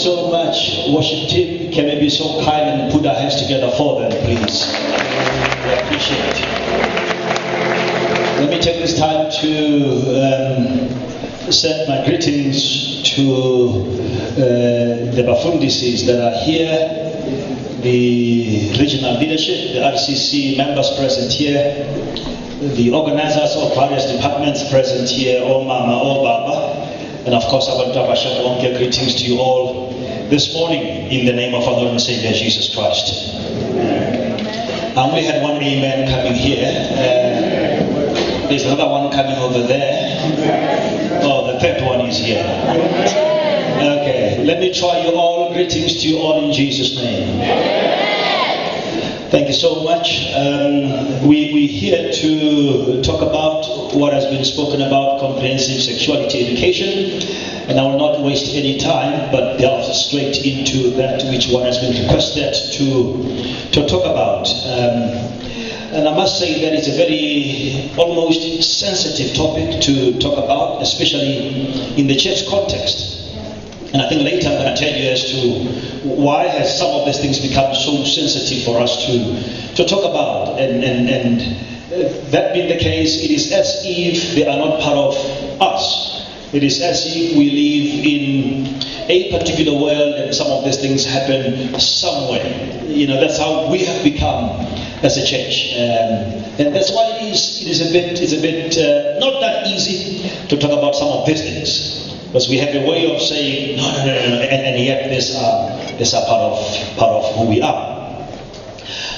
so much. Worship team, can we be so kind and put our hands together for them, please? We appreciate it. Let me take this time to send my greetings to the Bafundices that are here, the regional leadership, the RCC members present here, the organizers of various departments present here, all Mama, all Baba, and of course, our greetings to you all this morning in the name of our Lord and Savior Jesus Christ. And we had one amen coming here. There's another one coming over there. Oh, the third one is here. Okay, let me try you all. Greetings to you all in Jesus' name. Thank you so much. We're here to talk about what has been spoken about, comprehensive sexuality education. And I will not waste any time, but delve straight into that which one has been requested to talk about. And I must say that it's a very almost sensitive topic to talk about, especially in the church context. And I think later I'm going to tell you as to why has some of these things become so sensitive for us to talk about. And that being the case, it is as if they are not part of us. It is as if we live in a particular world and some of these things happen somewhere. You know, that's how we have become as a church. And that's why it is a bit not that easy to talk about some of these things. Because we have a way of saying, no, and yet these are part of who we are.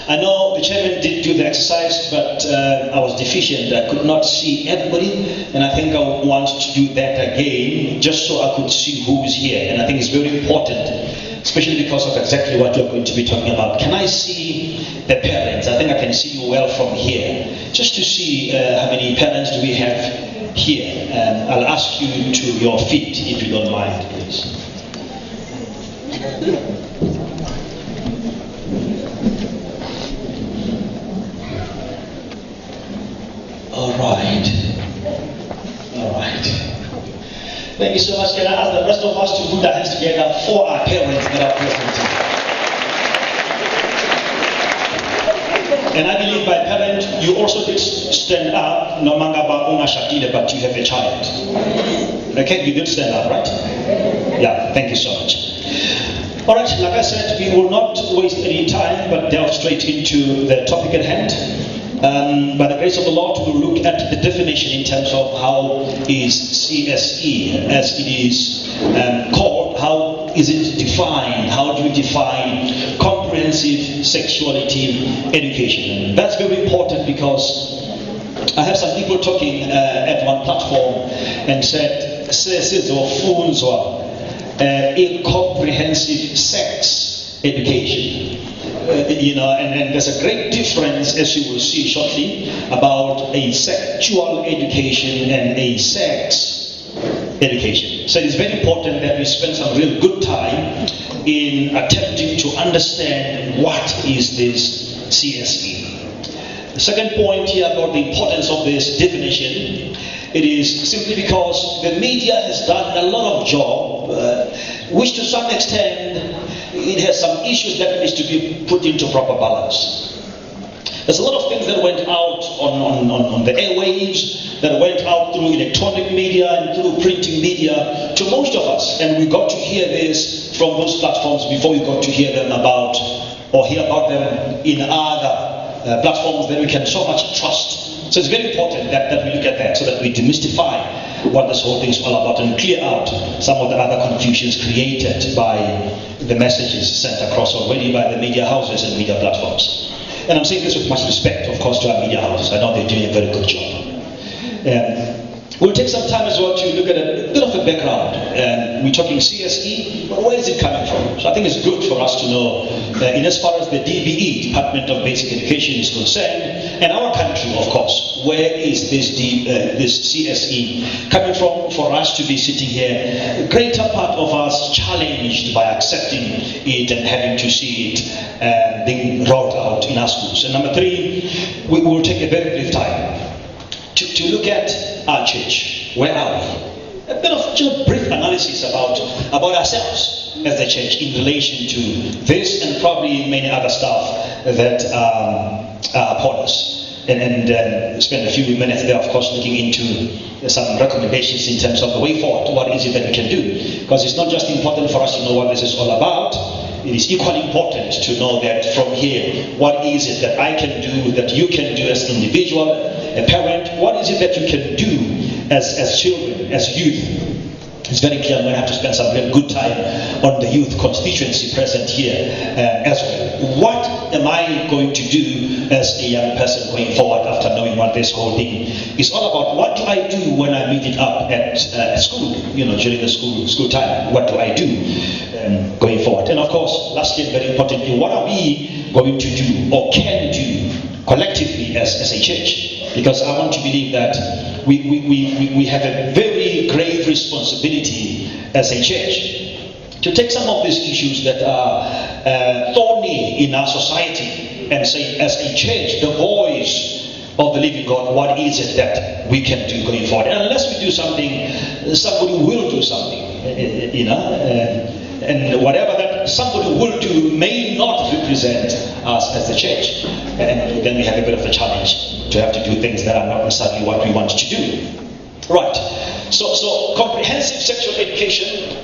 I know the chairman did do the exercise, but I was deficient. I could not see everybody, and I think I would want to do that again, just so I could see who is here. And I think it's very important, especially because of exactly what you're going to be talking about. Can I see the parents? I think I can see you well from here. Just to see how many parents do we have here. I'll ask you to your feet, if you don't mind, please. All right. Thank you so much. Can I ask the rest of us to put our hands together for our parents that are present here? And I believe by parent, you also did stand up, no manga ba unga shakile, but you have a child. Okay, you did stand up, right? Yeah, thank you so much. All right, like I said, we will not waste any time, but delve straight into the topic at hand. By the grace of the Lord, we will look at the definition in terms of how is CSE, as it is called, how is it defined, how do we define comprehensive sexuality education. And that's very important because I have some people talking at one platform and said, a comprehensive sex education. And there's a great difference, as you will see shortly, about a sexual education and a sex education. So it's very important that we spend some real good time in attempting to understand what is this CSE. The second point here about the importance of this definition, it is simply because the media has done a lot of job, which to some extent it has some issues that needs to be put into proper balance. There's a lot of things that went out on the airwaves, that went out through electronic media and through printing media to most of us, and we got to hear this from those platforms before we got to hear them about or hear about them in other platforms that we can so much trust. So it's very important that we look at that so that we demystify what this whole thing is all about and clear out some of the other confusions created by the messages sent across already by the media houses and media platforms. And I'm saying this with much respect, of course, to our media houses. I know they're doing a very good job. We'll take some time as well to look at a bit of the background. We're talking CSE, but where is it coming from? So I think it's good for us to know, in as far as the DBE, Department of Basic Education, is concerned, and our country, of course, where is this CSE coming from for us to be sitting here, a greater part of us challenged by accepting it and having to see it being rolled out in our schools. And number three, we will take a very brief time to look at our church. Where are we? A bit of just brief analysis about ourselves. as the church in relation to this and probably many other stuff that are upon us. And spend a few minutes there, of course, looking into some recommendations in terms of the way forward. What is it that we can do? Because it's not just important for us to know what this is all about. It is equally important to know that from here, what is it that I can do, that you can do as an individual, a parent? What is it that you can do as children, as youth? It's very clear I'm going to have to spend some real good time on the youth constituency present here as well. What am I going to do as a young person going forward after knowing what this whole thing is all about? What do I do when I meet it up at school, during the school time? What do I do going forward? And of course, lastly, very importantly, what are we going to do or can do collectively as a church? Because I want to believe that we have a very grave responsibility as a church to take some of these issues that are thorny in our society and say, as a church, the voice of the living God, what is it that we can do going forward? And unless we do something, somebody will do something, and whatever that somebody will do may not represent us as the church. And then we have a bit of a challenge to have to do things that are not necessarily what we want to do. Right. So comprehensive sexual education,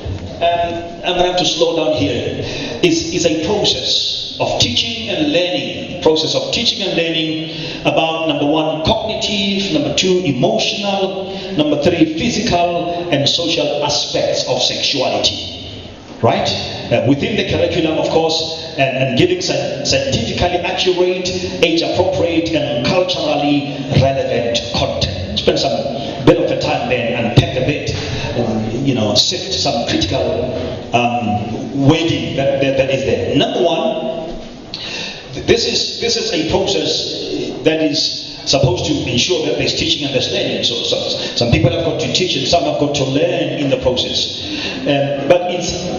I'm going to have to slow down here, is a process of teaching and learning. Process of teaching and learning about, number one, cognitive, number two, emotional, number three, physical and social aspects of sexuality. Right? Within the curriculum, of course, and giving scientifically accurate, age-appropriate, and culturally relevant content. Spend some bit of a time there and unpack a bit, sift some critical weighting that is there. Number one, this is a process that is supposed to ensure that there's teaching and there's learning. So some people have got to teach and some have got to learn in the process. But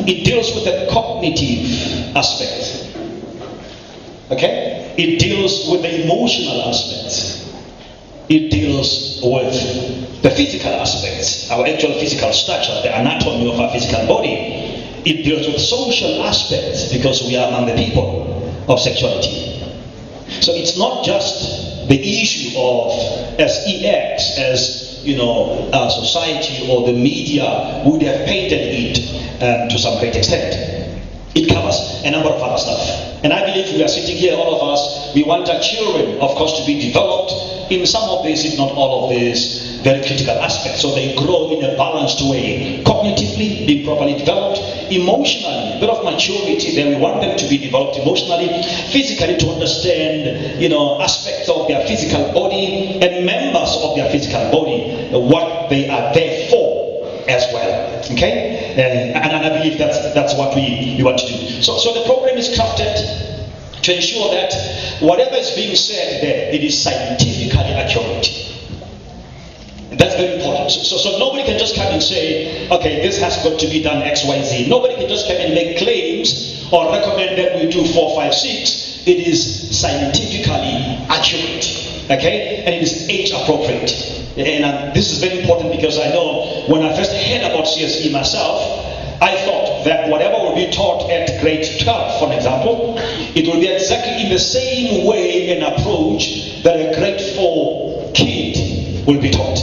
it deals with the cognitive aspect. Okay? It deals with the emotional aspects. It deals with the physical aspects, our actual physical structure, the anatomy of our physical body. It deals with social aspects because we are among the people of sexuality. So it's not just the issue of sex as our society or the media would have painted it to some great extent. It covers a number of other stuff. And I believe we are sitting here, all of us, we want our children, of course, to be developed in some of these, if not all of these, very critical aspects. So they grow in a balanced way. Cognitively, being properly developed. Emotionally, a bit of maturity there. We want them to be developed emotionally. Physically, to understand, aspects of their physical body and members of their physical body, what they are there for as well. Okay? And I believe that's what we want to do. So the program is crafted to ensure that whatever is being said there, it is scientifically accurate. That's very important. So nobody can just come and say, okay, this has got to be done X, Y, Z. Nobody can just come and make claims or recommend that we do 4, 5, 6. It is scientifically accurate. Okay? And it is age appropriate. And this is very important because I know when I first heard about CSE myself, I thought that whatever will be taught at grade 12, for example, it will be exactly in the same way and approach that a grade 4 kid will be taught.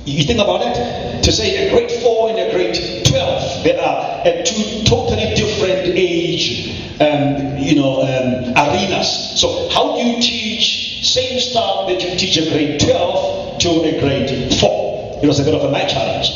You think about it? To say a grade 4 and a grade 12, they are two totally different age arenas. So how do you teach same stuff that you teach a grade 12 to a grade 4? It was a bit of a nice challenge,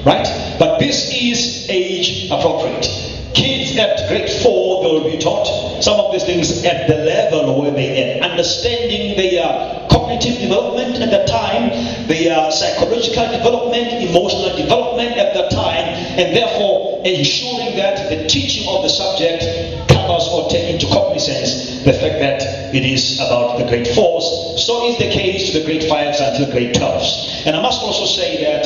right? But this is age appropriate. Kids at grade 4, they will be taught some of these things at the level where they are understanding their cognitive development at the time, their psychological development, emotional development at the time, and therefore ensuring that the teaching of the subject covers or takes into cognizance the fact that it is about the grade 4s. So is the case to the grade 5s until grade 12s. And I must also say that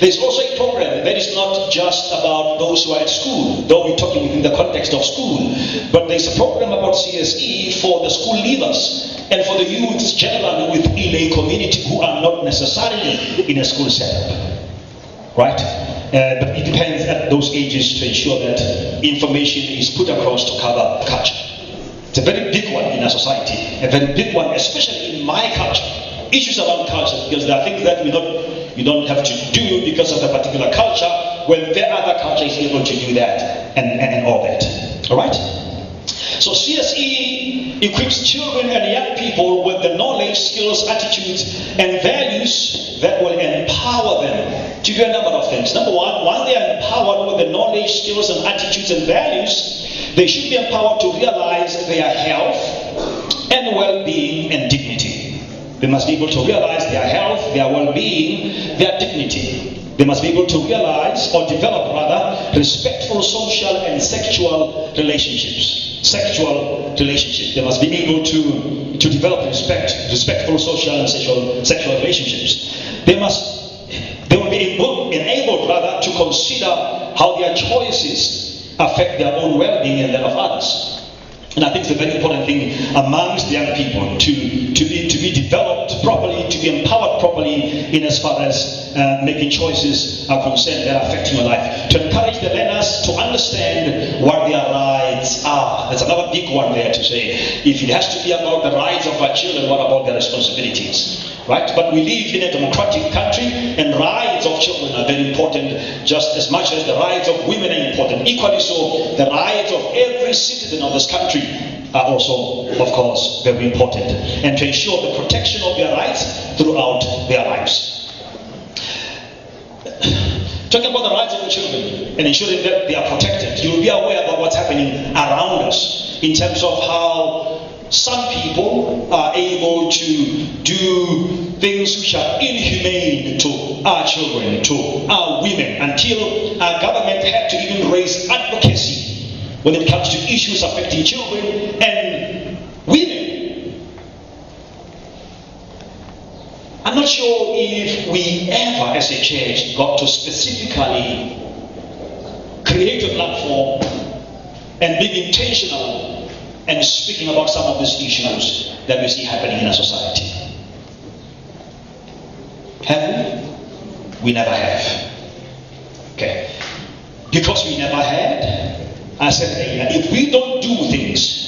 there's also a program that is not just about those who are at school, though we're talking in the context of school, but there's a program about CSE for the school leavers and for the youths generally within a community who are not necessarily in a school setup. Right? But it depends at those ages to ensure that information is put across to cover culture. It's a very big one in our society, a very big one, especially in my culture. Issues around culture, because there are things that you don't have to do because of the particular culture, when the other culture is able to do that and all that. All right? So CSE equips children and young people with the knowledge, skills, attitudes, and values that will empower them to do a number of things. Number one, once they are empowered with the knowledge, skills, and attitudes and values, they should be empowered to realize their health and well-being and dignity. They must be able to realize their health, their well-being, their dignity. They must be able to realize, or develop rather, respectful social and sexual relationships. They must be able to develop respectful social and sexual relationships. They will be enabled rather to consider how their choices affect their own well-being and that of others. And I think it's a very important thing amongst young people to be developed properly, to be empowered properly in as far as making choices are concerned that are affecting your life. To encourage the learners to understand what their rights are. There's another big one there to say. If it has to be about the rights of our children, what about their responsibilities? Right? But we live in a democratic country, and rights of children are very important, just as much as the rights of women are important. Equally so, the rights of every citizen of this country are also, of course, very important. And to ensure the protection of their rights throughout their lives. Talking about the rights of the children and ensuring that they are protected, you'll be aware about what's happening around us in terms of how some people are able to do things which are inhumane to our children, to our women, until our government had to even raise advocacy when it comes to issues affecting children and women. I'm not sure if we ever as a church got to specifically create a platform and be intentional and speaking about some of these issues that we see happening in our society. Have we? We never have. Okay. Because we never had, I said, if we don't do things,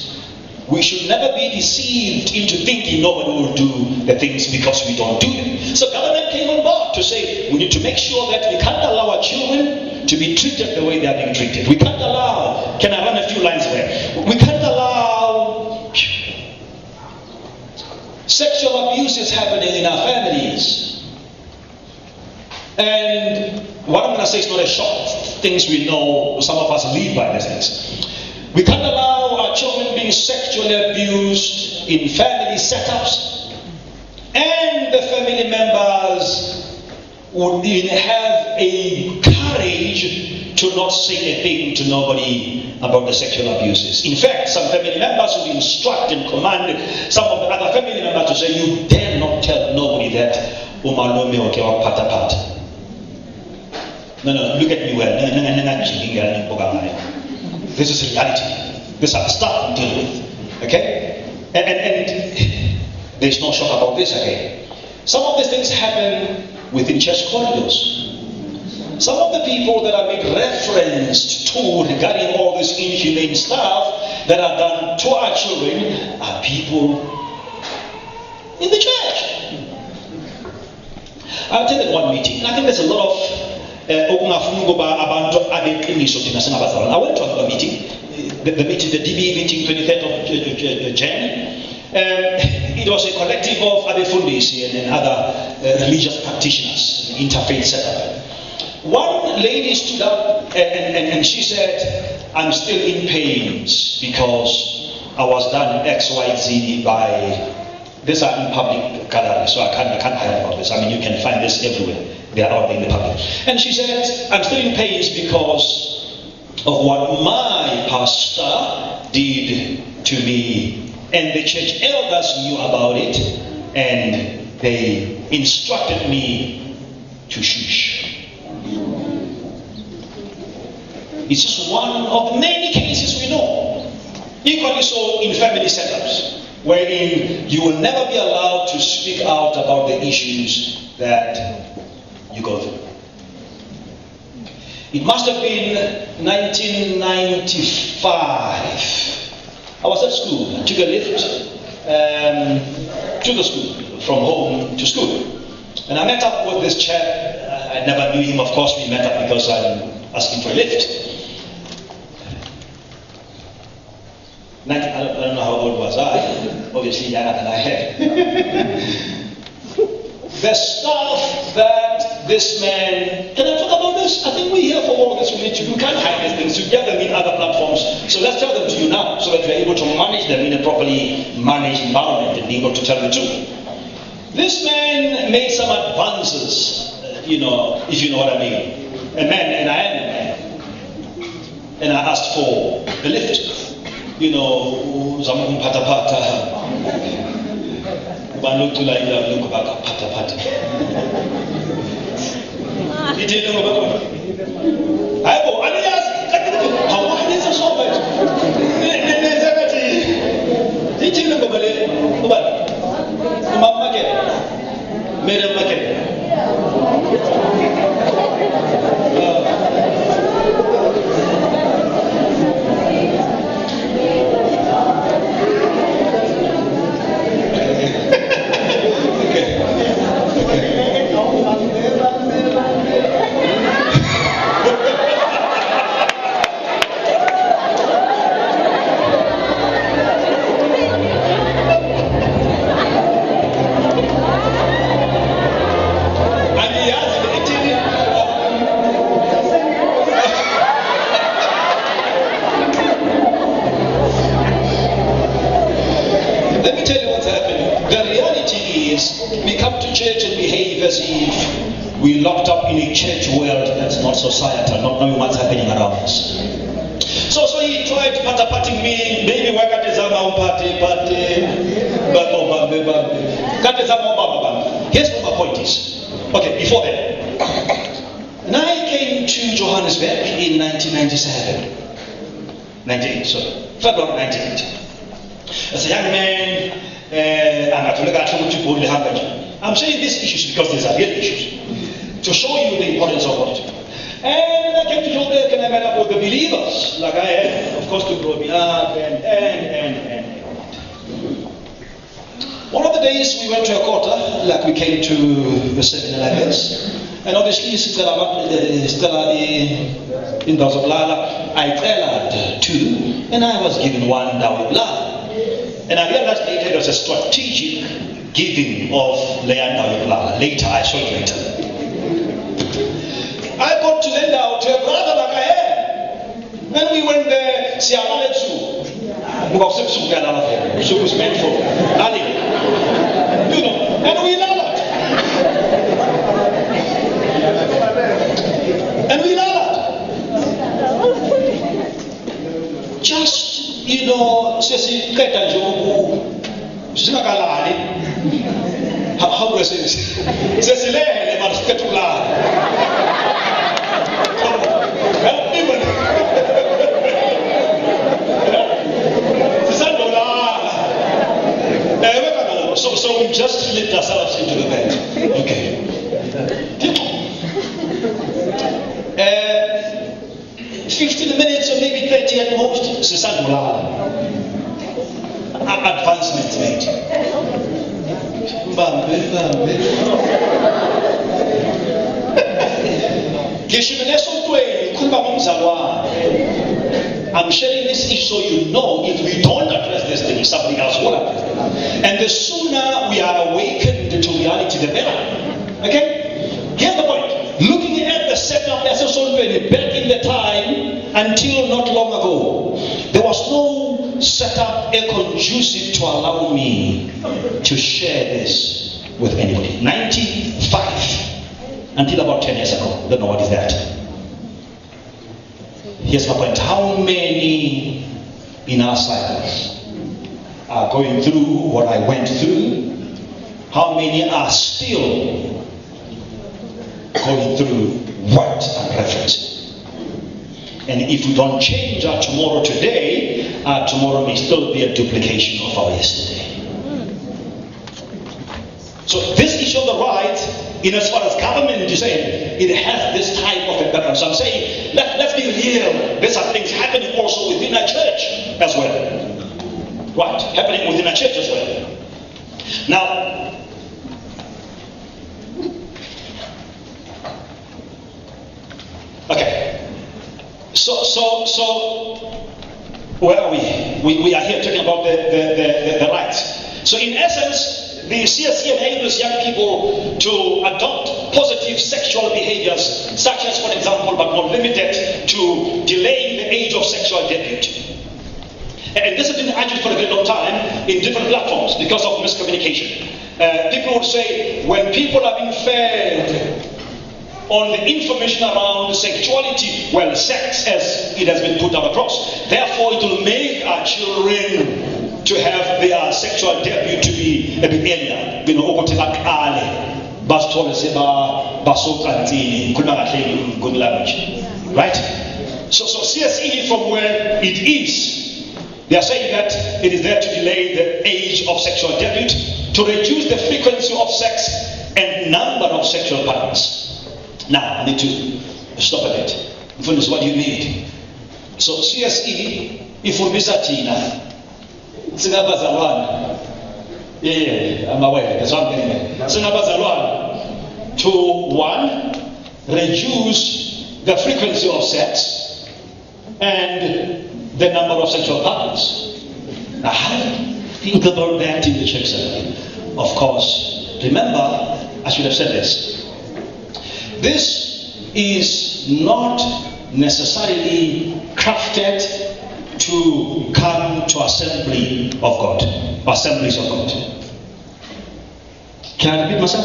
we should never be deceived into thinking nobody will do the things because we don't do them. So government came on board to say we need to make sure that we can't allow our children to be treated the way they are being treated. We can't allow, can I run a few lines there? We can't allow sexual abuses happening in our families. And what I'm going to say is not a shock. Things we know, some of us live by these things. We can't allow our children being sexually abused in family setups, and the family members would have a courage to not say a thing to nobody about the sexual abuses. In fact, some family members would instruct and command some of the other family members to say, you dare not tell nobody that umalume oke wakupata pata. No, look at me well. This is reality. This is stuff we deal with. Okay? And there's no shock about this again. Some of these things happen within church corridors. Some of the people that are being referenced to regarding all this inhumane stuff that are done to our children are people in the church. I attended one meeting, and I think there's a lot of I went to another meeting, the DB meeting, 23rd of January. It was a collective of Abefundis and other religious practitioners, interfaith setup. One lady stood up and she said, I'm still in pains because I was done XYZ by, these are in public gallery, so I can't hide about this. I mean, you can find this everywhere. They are out in the public. And she said, I'm still in pains because of what my pastor did to me. And the church elders knew about it, and they instructed me to shush. It's just one of many cases we know. Equally so in family setups, wherein you will never be allowed to speak out about the issues that you go through. It must have been 1995. I was at school. I took a lift to the school, from home to school. And I met up with this chap. I never knew him, of course. We met up because I'm asking for a lift. I don't know how old was I. Obviously younger than I am. The stuff that this man... Can I talk about this? I think we're here for all this. We can't hide these things. Together in other platforms. So let's tell them to you now, so that we're able to manage them in a properly managed environment and be able to tell the truth. This man made some advances, if you know what I mean. A man, and I am a man. And I asked for a lift. Zamu pata pata. Bantu la ila luku baka pata pata. Iti nungu baka. Aibo, alias, hawa nisa sobat. Ne zakati. Iti nungu bale, ubal. Umam maket, merem maket. We're locked up in a church world that's not societal, not knowing what's happening around us. So he tried patting me, maybe why can't here's what my point is. Okay, before that. When I came to Johannesburg in 1997, 98, sorry, February 98. As a young man, I'm saying these issues because these are real issues, to show you the importance of what to do. And I came to Joburg and I met up with the believers, like I had, of course, to grow me up and. One of the days we went to a quarter, like we came to the seminar like this, and obviously Stella in Dazoblala, I tailored two, and I was given one Dawoblala. And I realized later it was a strategic giving of Leanna. Later, I saw it later. I got to lend out to a brother like I am. When we went there, she was meant for and we lalaed. Just, how do I say this? Help me with it. So we just slipped ourselves into the bed. Okay. 15 minutes or maybe 30 at most. Advancement made. I'm sharing this issue so you know if we don't address this thing, something else will address it. And the sooner we are awakened to reality, the better. Okay? Here's the point. Looking at the setup as a back in the time until not long ago, there was no setup conducive to allow me to share this with anybody. 95 until about 10 years ago. Don't know what is that. Here's my point. How many in our cycles are going through what I went through? How many are still going through what I'm referencing? And if we don't change our tomorrow today, our tomorrow may still be a duplication of our yesterday. So this issue of the right in as far as government is saying, it has this type of a background. So I'm saying, let's be real. These are things happening also within our church as well. Right, happening within our church as well. Now, okay. So where are we? We are here talking about the rights. So in essence, the CSE enables young people to adopt positive sexual behaviors, such as, for example, but not limited to, delaying the age of sexual debut. And this has been argued for a very long time in different platforms because of miscommunication. People would say, when people are being fed on the information around sexuality, well, sex as it has been put out across, therefore it will make our children to have their sexual debut to be a bit earlier. You know, good language. Right? So CSE, from where it is, they are saying that it is there to delay the age of sexual debut, to reduce the frequency of sex and number of sexual partners. Now, I need to stop a bit. This what you need. So CSE, if we miss a tina, I'm aware, that's what I'm getting at. To one, reduce the frequency of sex and the number of sexual partners. Now, how do you think about that in the church setting? Of course, remember, I should have said this. This is not necessarily crafted to come to Assembly of God, Assemblies of God. Can I repeat myself?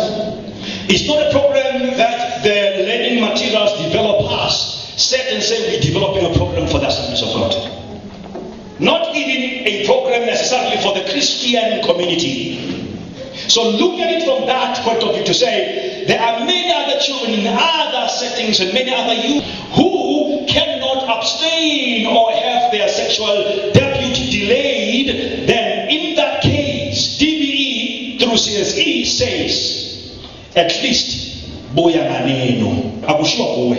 It's not a program that the learning materials developers set and say we're developing a program for the Assemblies of God. Not even a program necessarily for the Christian community. So look at it from that point of view to say there are many other children in other settings and many other youth who cannot abstain or have their sexual debut delayed. Then in that case, DBE through CSE says, at least boya maneno akushiwa kuwe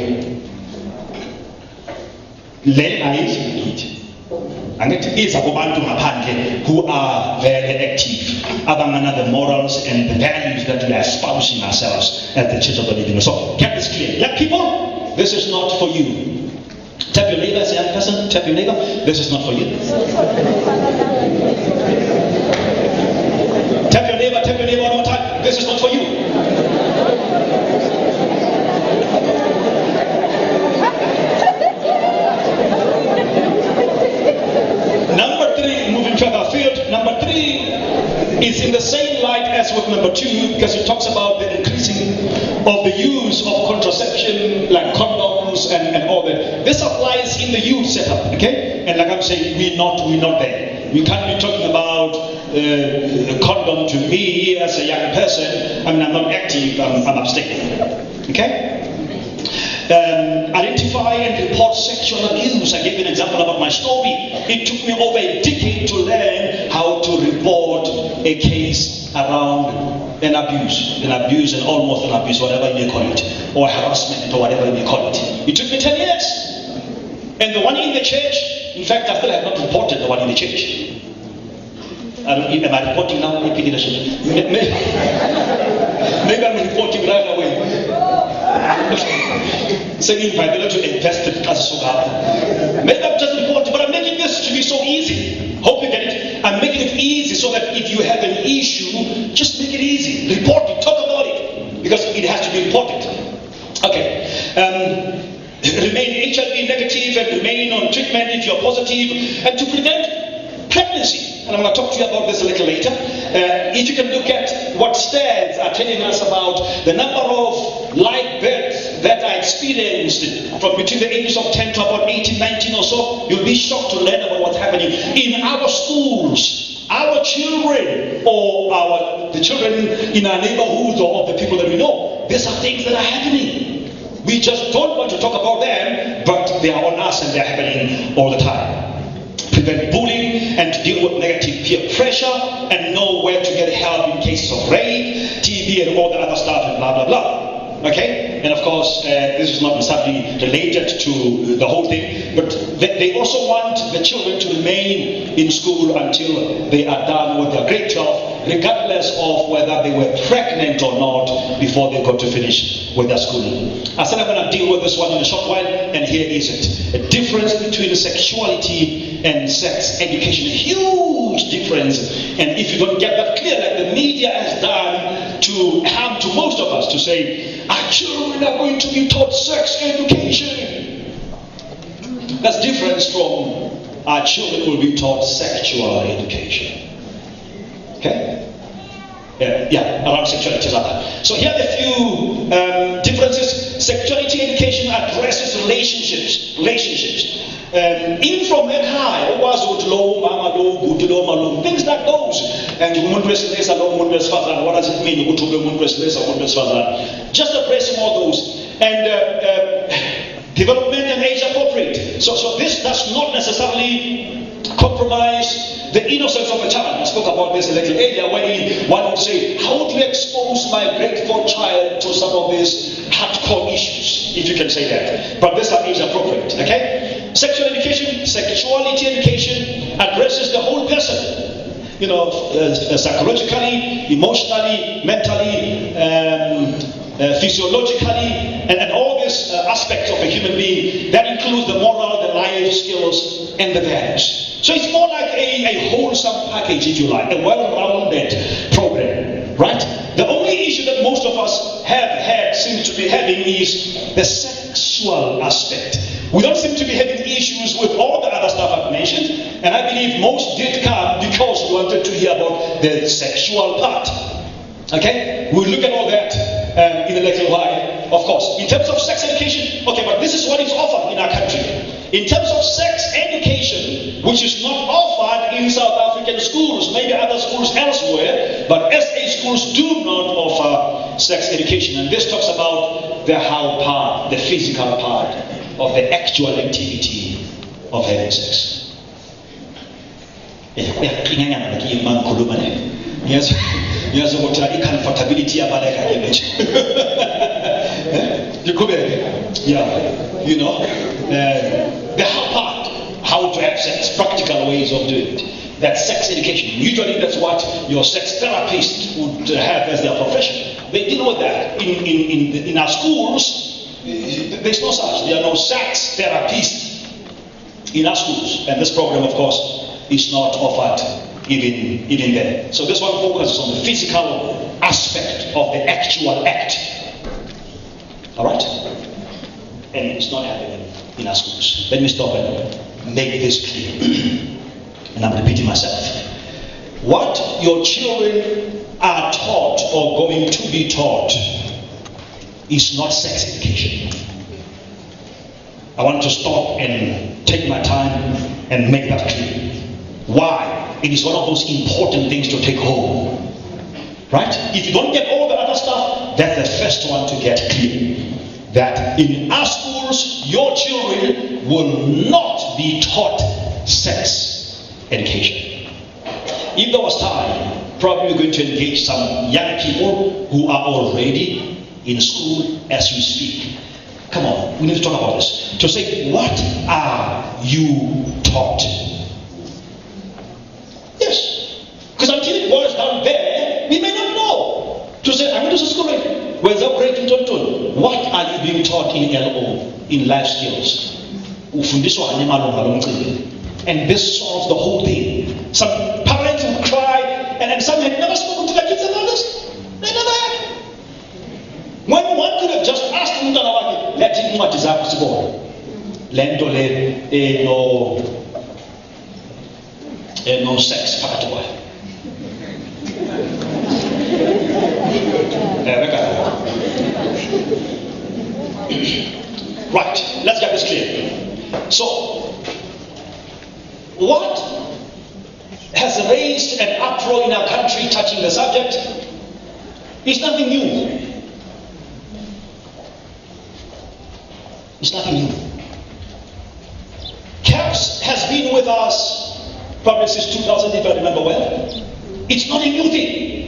le ayizikile. And it is abantu ngaphandle who are very active, abangana the morals and the values that we are espousing ourselves at the Church of the Living God. So get this clear. Young people, this is not for you. Tap your neighbor, say, young person, tap your neighbor, this is not for you. Tap your neighbor one more time, this is not for you. Number three, moving further afield, number three is in the same light as with number two, because it talks about the increasing of the use of contraception, like condoms and all that. This applies in the youth setup, okay? And like I'm saying, we're not there. We can't be talking about a condom to me as a young person. I mean, I'm not active, I'm abstaining, okay? Identify and report sexual abuse. I gave you an example about my story. It took me over a decade to learn how to report a case around an abuse and almost an abuse, whatever you may call it, or harassment or whatever you may call it. It took me 10 years. And the one in the church, in fact, I still have not reported the one in the church. Am I reporting now? Maybe I'm reporting right away. Saying if I need to invest it as so hard. Maybe I'm just reporting, but I'm making this to be so easy. Hope you get it. I'm making it easy so that if you have an issue, just make it easy. Report it, talk about it. Because it has to be reported. Okay. Remain HIV negative and remain on treatment if you're positive, and to prevent pregnancy. And I'm going to talk to you about this a little later. If you can look at what stats are telling us about the number of live births that are experienced from between the ages of 10 to about 18, 19 or so, you'll be shocked to learn about what's happening in our schools, our children, or the children in our neighborhoods or of the people that we know. These are things that are happening. We just don't want to talk about them, but they are on us and they're happening all the time. Prevent bullying and to deal with negative peer pressure and know where to get help in cases of rape, TB, here and all the other stuff and blah, blah, blah. Okay? And of course, this is not necessarily related to the whole thing, but they also want the children to remain in school until they are done with their grade 12, regardless of whether they were pregnant or not before they got to finish with their schooling. I said I'm going to deal with this one in a short while, and here is it. A difference between sexuality and sex education. A huge difference. And if you don't get that clear, like the media has done to harm to most of us, to say, our children are going to be taught sex education. That's different from our children will be taught sexual education. Okay? Around sexuality. So here are a few differences. Sexuality education addresses relationships. Even from that high, low, mama, low, good, low, malum, things like those. And what does it mean? Just addressing all those. And development and age appropriate. So this does not necessarily compromise the innocence of a child. I spoke about this a little earlier when one would say, how do you expose my grade 4 child to some of these hardcore issues, if you can say that. But this is appropriate, okay? Sexuality education addresses the whole person. You know, psychologically, emotionally, mentally, physiologically, and all these aspects of a human being. That includes the moral, the life skills, and the values. So it's more like a wholesome package, if you like, a well-rounded program, right? The only issue that most of us seem to be having is the sexual aspect. We don't seem to be having issues with all the other stuff I've mentioned, and I believe most did come because we wanted to hear about the sexual part. Okay? We'll look at all that in a little while, of course. In terms of sex education, okay, but this is what is offered in our country. In terms of sex education, which is not offered in South African schools, maybe other schools elsewhere, but SA schools do not offer sex education. And this talks about the how part, the physical part of the actual activity of having sex. Yes, comfortability you know, the how part, how to have sex, practical ways of doing it. That's sex education. Usually that's what your sex therapist would have as their profession. They deal with that. In our schools, there's no such. There are no sex therapists in our schools. And this program, of course, is not offered even there. So this one focuses on the physical aspect of the actual act. Alright? And it's not happening in our schools. Let me stop and make this clear. And I'm repeating myself. What your children are taught or going to be taught is not sex education. I want to stop and take my time and make that clear. Why? It is one of those important things to take home. Right? If you don't get all the other stuff, that's the first one to get clear. That in our schools, your children will not be taught sex education. If there was time, probably we're going to engage some young people who are already in school as we speak. Come on, we need to talk about this. To say, what are you taught? Yes. Because until it boils down there, we may not know. To say, I'm going to school, where's that great in what are you being taught in LO, in life skills? And this solves the whole thing. Some parents will cry, and some had never spoken to their kids about this. They never had. When one could have just asked them, let him know what is up to go. No sex part of it. Right, let's get this clear. So, what has raised an uproar in our country touching the subject is nothing new. It's nothing new. CAPS has been with us probably since 2000, if I remember well. It's not a new thing.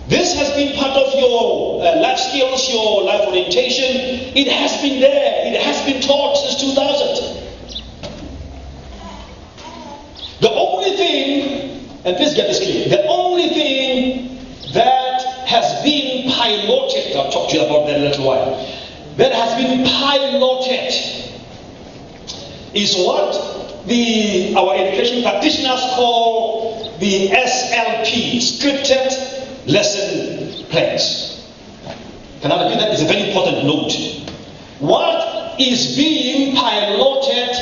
This this has been part of your life skills, your life orientation. It has been there. It has been taught since 2000. The only thing, and please get this clear, the only thing that has been piloted, I'll talk to you about that in a little while, that has been piloted is what our education practitioners call the SLP, scripted lesson plans. Can I repeat that? It's a very important note. What is being piloted,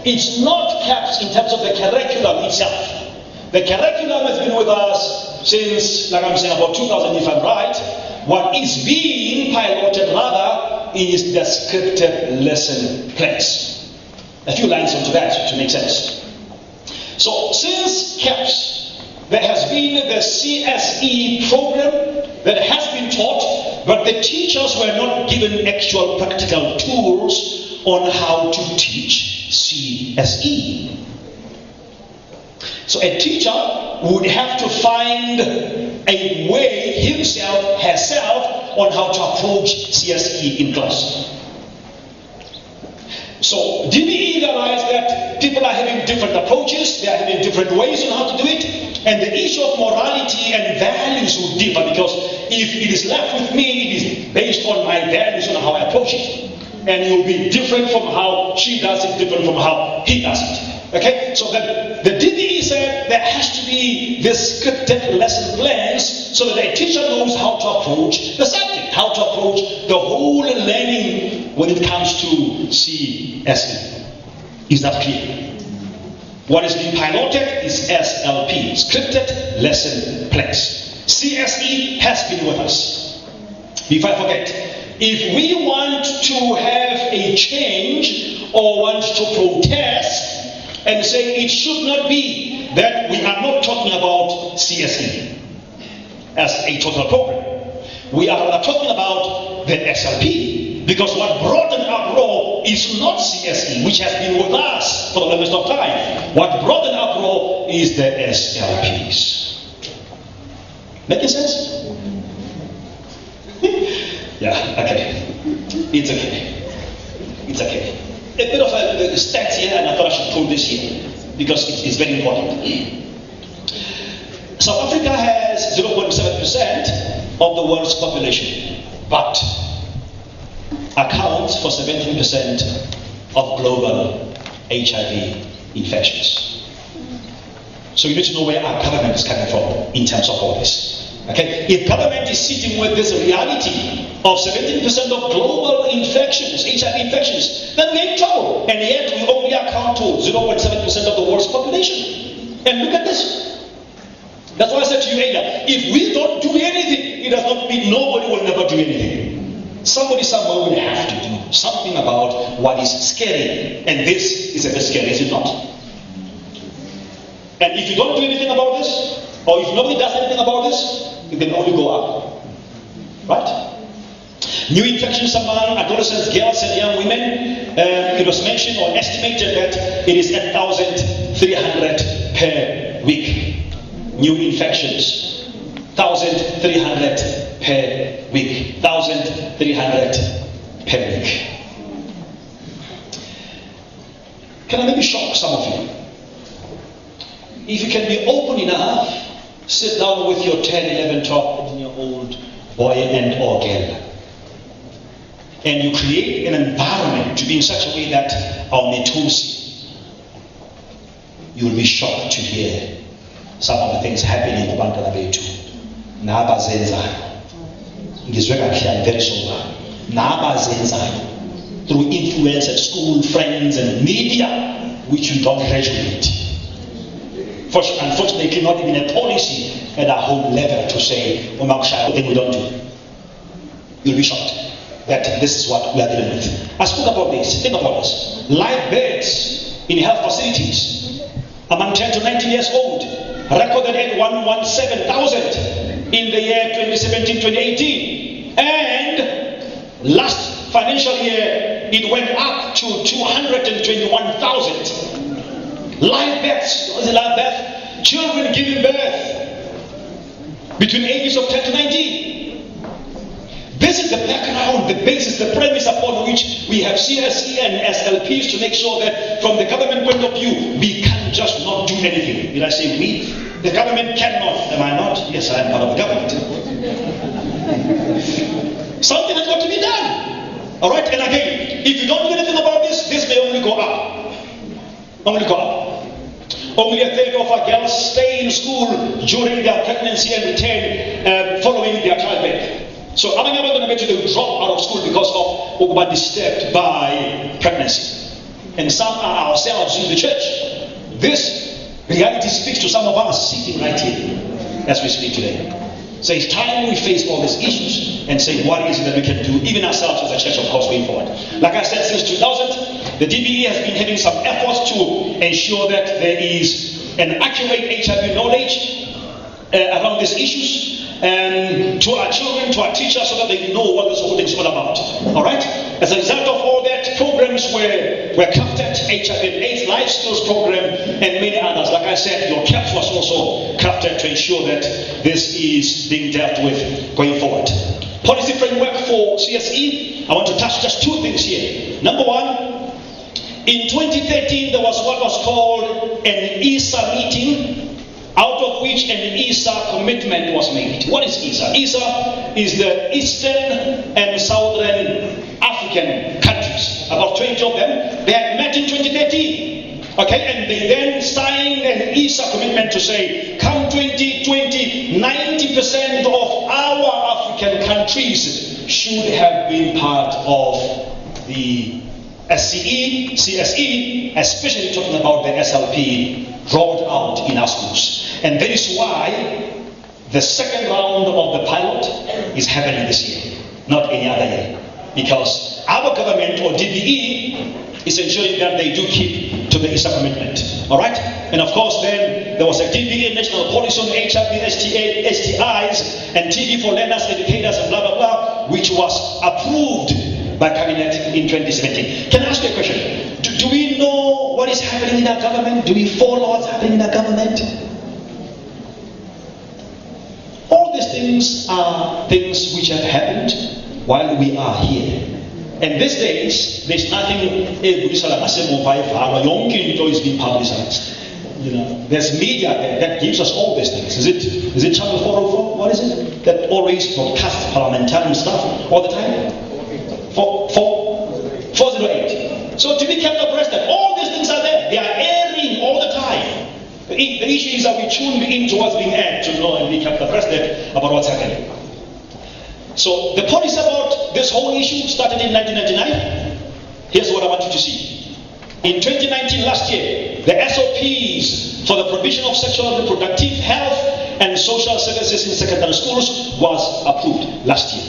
it's not kept in terms of the curriculum itself. The curriculum has been with us since, like I'm saying, about 2000 if I'm right. What is being piloted rather is the scripted lesson plans. A few lines onto that to make sense. So since CAPS, there has been the CSE program that has been taught, but the teachers were not given actual practical tools on how to teach CSE. So a teacher would have to find a way himself, herself, on how to approach CSE in class. So DBE realized that people are having different approaches, they are having different ways on how to do it, and the issue of morality and values would differ, because if it is left with me, it is based on my values on how I approach it. And it will be different from how she does it, different from how he does it. Okay, so the DBE said there has to be this scripted lesson plans so that a teacher knows how to approach the subject, how to approach the whole learning when it comes to CSE. Is that clear? What is being piloted is SLP, scripted lesson plans. CSE has been with us. Before I forget, if we want to have a change or want to protest and say it should not be that we are not talking about CSE as a total program. We are talking about the SLP, because what brought an uproar is not CSE, which has been with us for the longest of time. What brought an uproar is the SLPs. Making sense? Yeah, okay. It's okay. It's okay. A bit of a stats here, and I thought I should pull this here because it's very important. South Africa has 0.7% of the world's population, but accounts for 17% of global HIV infections. So you need to know where our government is coming from in terms of all this. Okay, if government is sitting with this reality of 17% of global infections, HIV infections, then we're in trouble. And yet we only account to 0.7% of the world's population. And look at this. That's why I said to you earlier, if we don't do anything, it does not mean nobody will never do anything. Somebody somewhere will have to do something about what is scary. And this is a bit scary, is it not? And if you don't do anything about this, or if nobody does anything about this, it can only go up. Right? New infections among adolescents, girls and young women, it was mentioned or estimated that it is 1,300 per week. New infections, 1,300 per week. 1,300 per week. Can I maybe shock some of you? If you can be open enough, sit down with your 10, 11, 12, 14-year-old boy and or girl, and you create an environment to be in such a way that you will be shocked to hear some of the things happening in kubantwana bethu nabazenzayo. Ngizwe kahle, I'm very sober. Nabazenzayo through influence at school, friends and media, which you don't graduate. Unfortunately, not even a policy at our home level to say, thing we don't do. You'll be shocked that this is what we are dealing with. I spoke about this. Think about this. Live births in health facilities among 10 to 19 years old recorded at 117,000 in the year 2017-2018. And last financial year, it went up to 221,000. Live births. What is a live birth? Children giving birth. between ages of 10 to 19. This is the background, the basis, the premise upon which we have CSE and SLPs to make sure that from the government point of view, we can just not do anything. Did I say we? The government cannot. Am I not? Yes, I am part of the government. Something has got to be done. All right, and again, if you don't do anything about this, this may only go up. Only go up. Only a third of our girls stay in school during their pregnancy and return following their childbirth. So how many are going to bet you they will drop out of school because of being disturbed by pregnancy? And some are ourselves in the church. This reality speaks to some of us sitting right here as we speak today. So it's time we face all these issues and say what is it that we can do, even ourselves as a church, of course, going forward. Like I said, since 2000, the DBE has been having some efforts to ensure that there is an accurate HIV knowledge around these issues. To our children, to our teachers, so that they know what this whole thing is all about. Alright? As a result of all that, programs were crafted, HIV and AIDS Life Skills Program, and many others. Like I said, your CAPS was also crafted to ensure that this is being dealt with going forward. Policy framework for CSE, I want to touch just two things here. Number one, in 2013, there was what was called an ESA meeting, out of which an ESA commitment was made. What is ESA? ESA is the Eastern and Southern African countries. About 20 of them. They had met in 2013. Okay, and they then signed an ESA commitment to say, come 2020, 90% of our African countries should have been part of the SCE, CSE, especially talking about the SLP rolled out in our schools. And that is why the second round of the pilot is happening this year, not any other year. Because our government or DBE is ensuring that they do keep to the ESA commitment. Alright? And of course then there was a DBE National Policy on HIV, STIs, and TV for learners, educators, and blah blah blah, which was approved by Cabinet in 2017. Can I ask you a question? Do we know what is happening in our government? Do we follow what's happening in our government? All these things are things which have happened while we are here. And these days, there's nothing is being publicized. You know, there's media there that gives us all these things. Is it Channel 404? What is it? That always broadcasts parliamentarian stuff all the time? 408. So to be kept abreast that all these things are there. They are airing all the time. The issue is that we tune into what's being aired to know and be kept abreast about what's happening. So the policy about this whole issue started in 1999. Here's what I want you to see. In 2019, last year, the SOPs for the provision of sexual and reproductive health and social services in secondary schools was approved last year.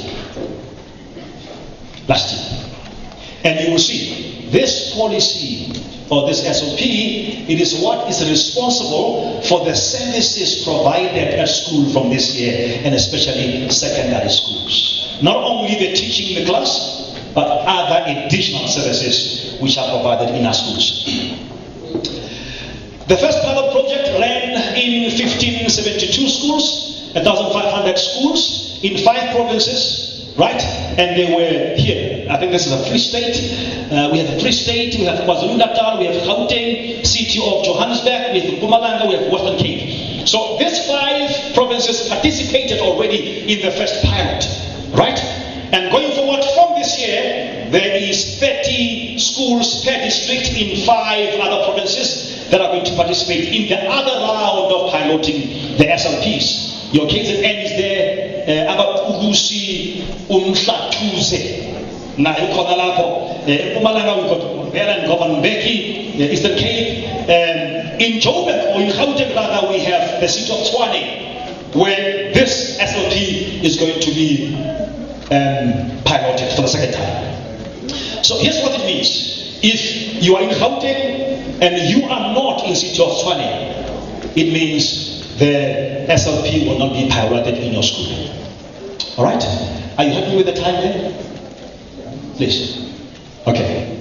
Last year. And you will see this policy or this SOP, it is what is responsible for the services provided at school from this year, and especially secondary schools. Not only the teaching in the class, but other additional services which are provided in our schools. The first pilot project ran in 1572 schools, 1,500 schools in 5 provinces, right? And they were here. I think this is a Free State. We have a Free State, we have KwaZulu-Natal, we have Gauteng, City of Johannesburg, we have Mpumalanga, we have Western Cape. So these 5 provinces participated already in the first pilot, right? And going forward from this year, there is 30 schools per district in 5 other provinces that are going to participate in the other round of piloting the SLPs. Your KZN is there, Abapugusi, Umhlatuze. Now, Mpumalanga, we've got Bela and Govan Mbeki, Eastern Cape. In Joburg, or in Gauteng rather, we have the city of Tshwane, where this SLP is going to be piloted for the second time. So here's what it means. If you are in Gauteng and you are not in city of Tshwane, it means the SLP will not be piloted in your school. Alright? Are you happy with the time there? Please. Okay.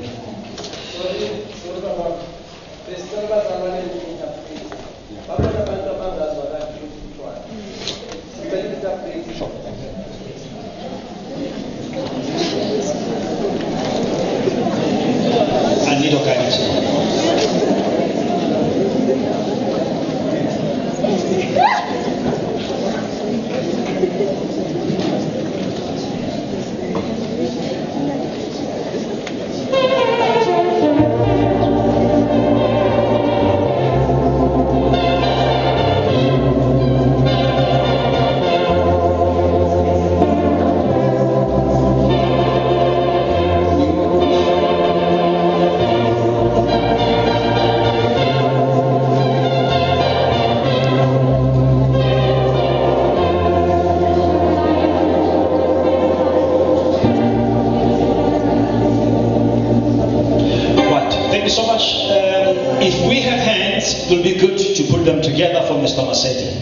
If we have hands, it will be good to put them together for Mr. Maseti.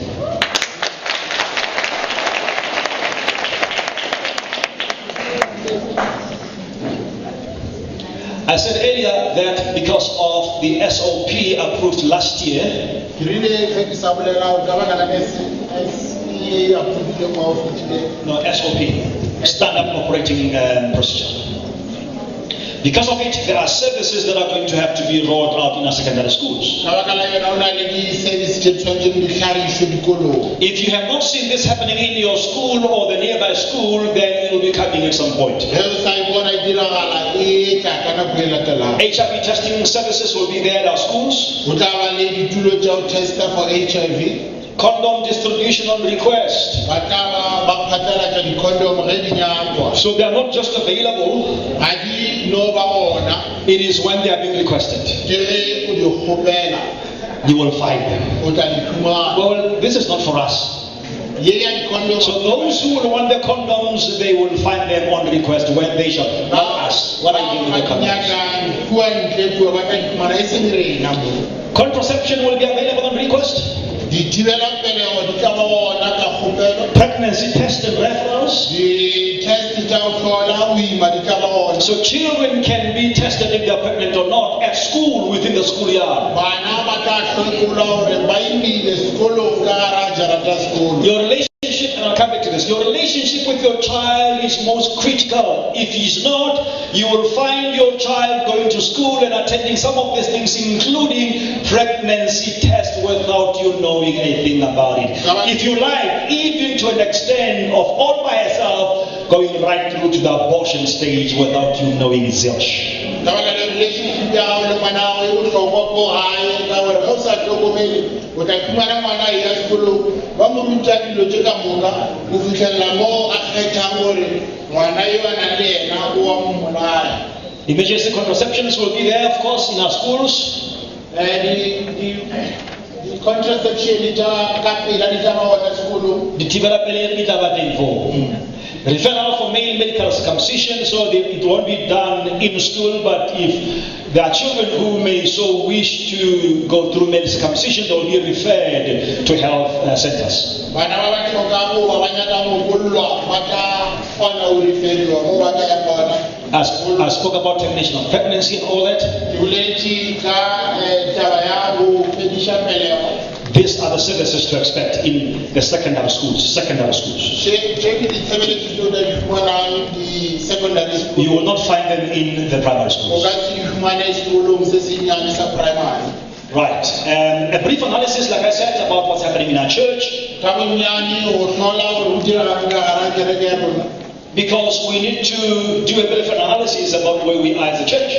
I said earlier that because of the SOP approved last year, no, SOP, Standard Operating Procedure. Because of it, there are services that are going to have to be rolled out in our secondary schools. If you have not seen this happening in your school or the nearby school, then it will be coming at some point. HIV testing services will be there at our schools. Condom distribution on request. So they are not just available. It is when they are being requested. You will find them. Well, this is not for us. So those who will want the condoms, they will find them on request when they shall not ask. What are you doing with the condoms? Contraception will be available on request. Pregnancy test and referrals. So children can be tested if they are pregnant or not at school within the schoolyard. Your relationship, and I'll come back to this, your relationship with your child is most critical. If he's not, you will find your child going to school and attending some of these things, including pregnancy test, without you knowing anything about it. If you like, even to an extent of all by yourself, going right through to the abortion stage without you knowing zilch. Emergency contraceptions will be there, of course, in our schools. The contraception referral for male medical circumcision, so it won't be done in school, but if there are children who may so wish to go through male circumcision, they will be referred to health centers. I spoke about termination of pregnancy and all that. These are the services to expect in the secondary schools. You will not find them in the primary schools. Right. A brief analysis, like I said, about what's happening in our church. Because we need to do a bit of analysis about where we are as a church.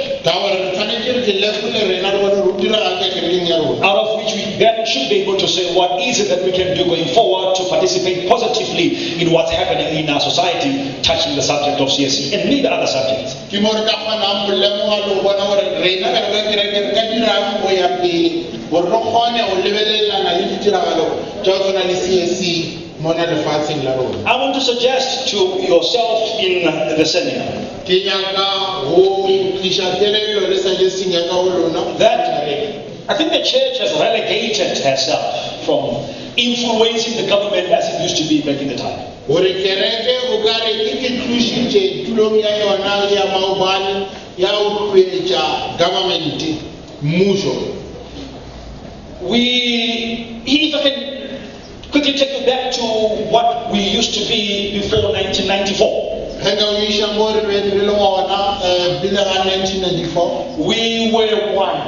Out of which we then should be able to say what is it that we can do going forward to participate positively in what's happening in our society, touching the subject of CSC and many other subjects. I want to suggest to yourself in the seminar that I think the church has relegated herself from influencing the government as it used to be back in the time. If I can quickly take you back to what we used to be before 1994. We were one.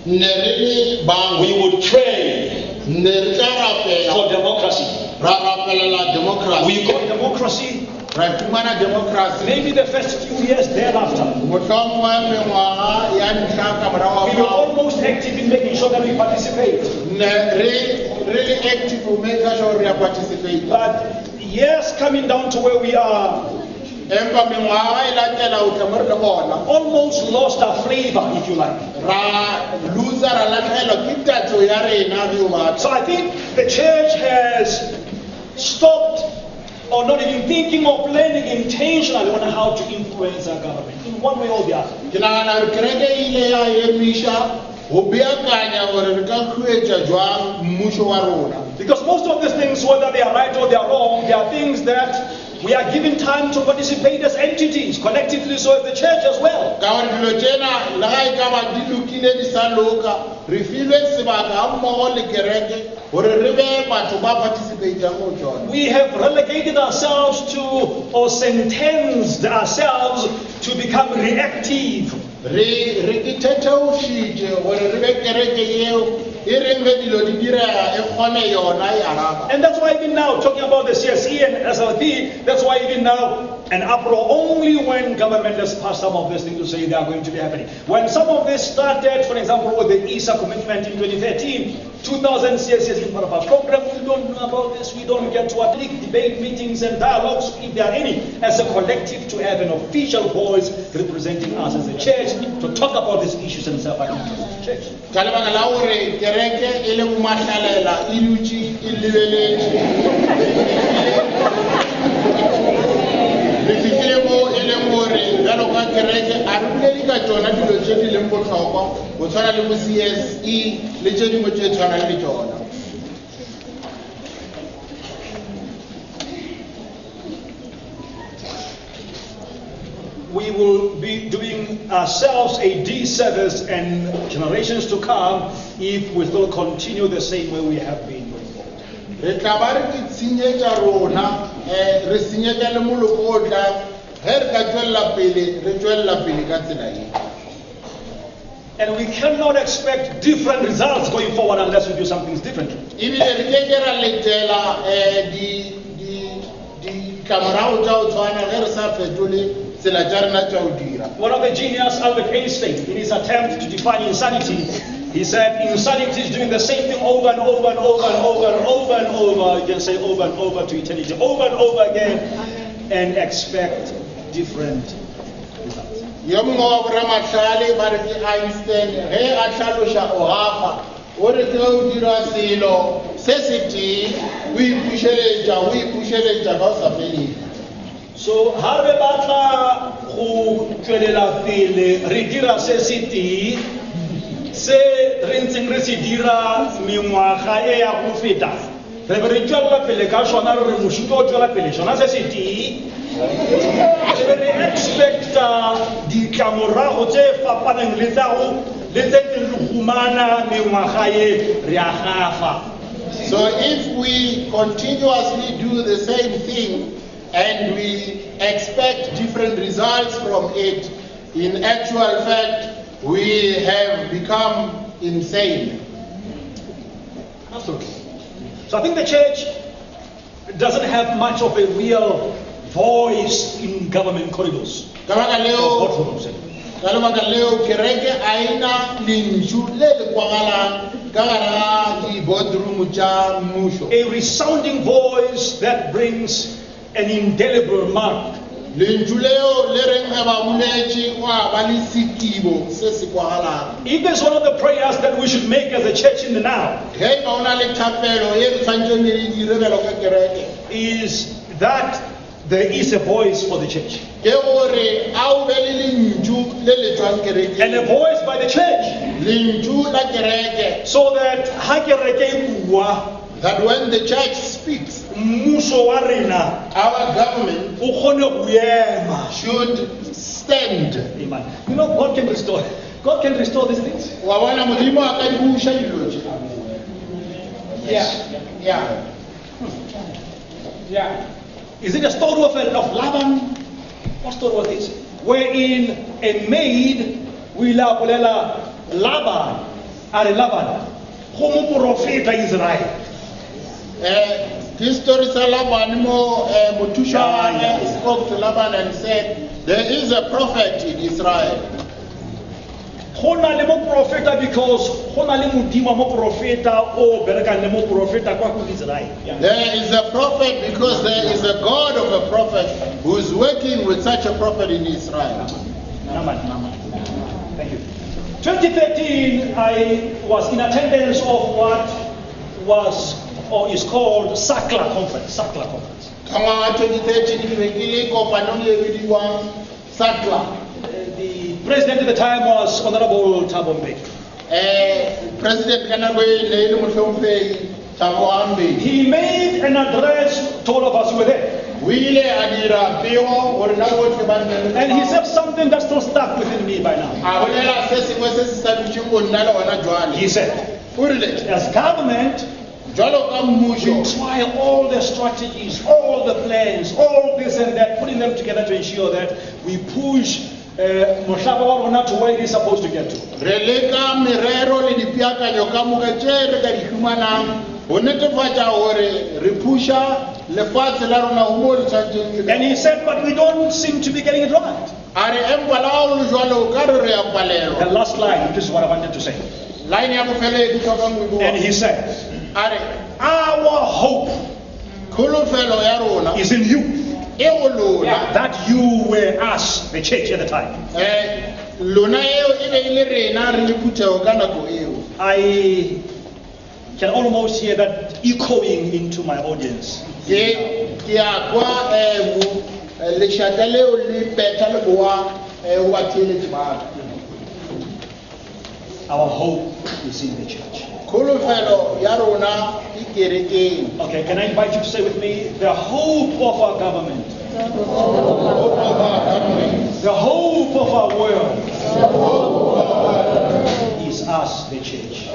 We would pray for democracy. We got democracy. Maybe the first few years thereafter. We were almost active in making sure that we participate. Really active to make sure we participate. But years coming down to where we are, almost lost our flavor, if you like. So I think the church has stopped or not even thinking or planning intentionally on how to influence our government in one way or the other. Because most of these things, whether they are right or they are wrong, they are things that we are given time to participate as entities, collectively, so as the church as well. We have relegated ourselves to, or sentenced ourselves to become reactive. And that's why even now, talking about the CSE and SLP, that's why even now, an uproar only when government has passed some of these things to say they are going to be happening. When some of this started, for example, with the ESA commitment in 2013, 2,000 CSEs is part of our program, we don't know about this, we don't get to at least debate meetings and dialogues, if there are any, as a collective to have an official voice representing us as a church to talk about these issues and stuff like that as a church. We will be doing ourselves a disservice and generations to come if we still continue the same way we have been going forward. And we cannot expect different results going forward unless we do some things differently. One of the genius, Albert Einstein, in his attempt to define insanity, he said insanity is doing the same thing over and over and over and over and over and over. You can say over and over to eternity, over and over again, and expect different results. So, ha re batla go tswelela pele re dira se seti se re ntseng re se dira mengwaga e ya go feta re be re tswela pele ka sona re mosuto o tswela pele sona se seti re expecta ditlamorago tse fapaneng le tsa go le tse di humana mengwaga e re a gafa. So if we continuously do the same thing and we expect different results from it, in actual fact, we have become insane. Absolutely. So I think the church doesn't have much of a real voice in government corridors. A resounding voice that brings an indelible mark. If there's one of the prayers that we should make as a church in the now, is that there is a voice for the church. And a voice by the church. So that when the church speaks, our government should stand. Amen. You know, God can restore. God can restore these things. Yeah. Is it a story of Laban? What story was this? Wherein a maid will Laban, homo profeta Israel. This story is Laban spoke to Laban and said, there is a prophet in Israel. There because there is a prophet because there is a God of a prophet who is working with such a prophet in Israel. Thank you. 2013, I was in attendance of what was or is called SACLA conference. SACLA conference. 2013, the president at the time was Honorable Thabo Mbeki. President Kanagwe le mohlomphegi Thabo Mbeki. He made an address to all of us who were there. And he said something that's still stuck within me by now. He said, as government, we try all the strategies, all the plans, all this and that, putting them together to ensure that we push Moshaba to where it is supposed to get to. And he said, but we don't seem to be getting it right. The last line, this is what I wanted to say. And he said, our hope is in you. That you were us, the church at the time. I can almost hear that echoing into my audience. Our hope is in the church. Okay, can I invite you to say with me, the hope of our government, the hope of our world is us, the church.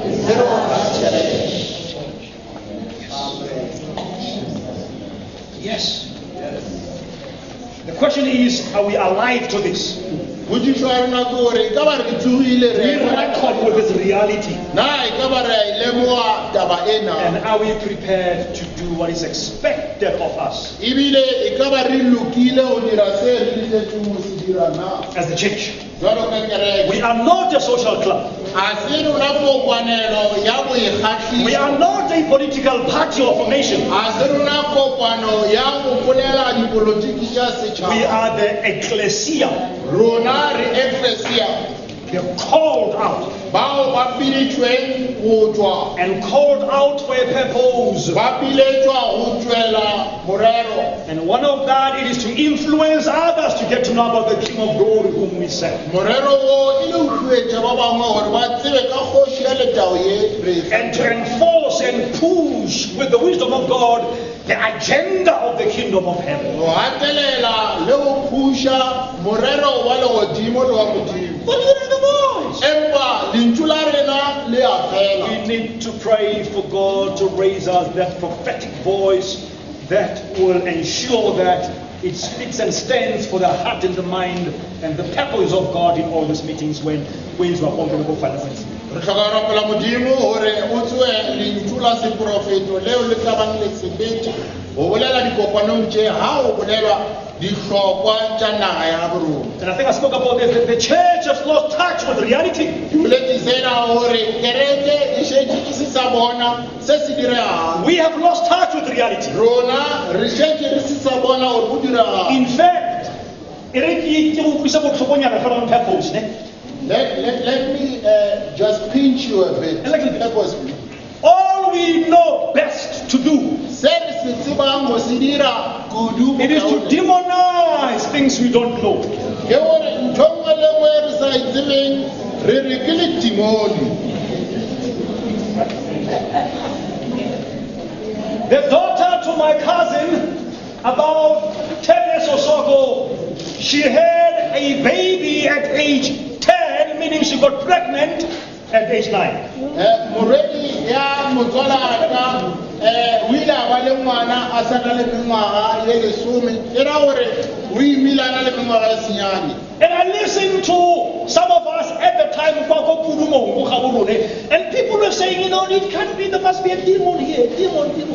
Yes. The question is, are we alive to this? We reckon with this reality. And are we prepared to do what is expected of us as the church? We are not a social club. We are not a political party or formation. We are the ecclesia. They're called out. And called out for a purpose. And one of that is to influence others to get to know about the King of Glory whom we serve. And to enforce and push with the wisdom of God the agenda of the kingdom of heaven. But you are the voice. We need to pray for God to raise us that prophetic voice that will ensure that it speaks and stands for the heart and the mind and the purpose of God in all these meetings when we are honorable finance. And I think I spoke about this, that the church has lost touch with reality. We have lost touch with reality. In fact, let me just pinch you a bit. All we know best to do, it is to demonize things we don't know. The daughter to my cousin, about 10 years or so ago, she had a baby at age 10, meaning she got pregnant at age 9. And I listened to some of us at the time, and people were saying, it can't be, there must be a demon here, demon. We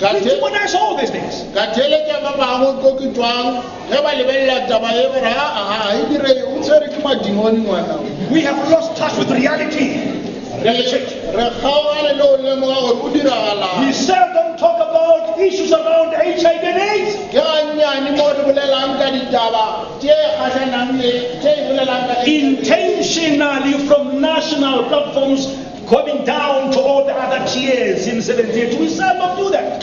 demonize all these things. We have lost touch with reality. We seldom talk about issues around HIV and AIDS. Intentionally from national platforms going down to all the other tiers in 78. We seldom do that.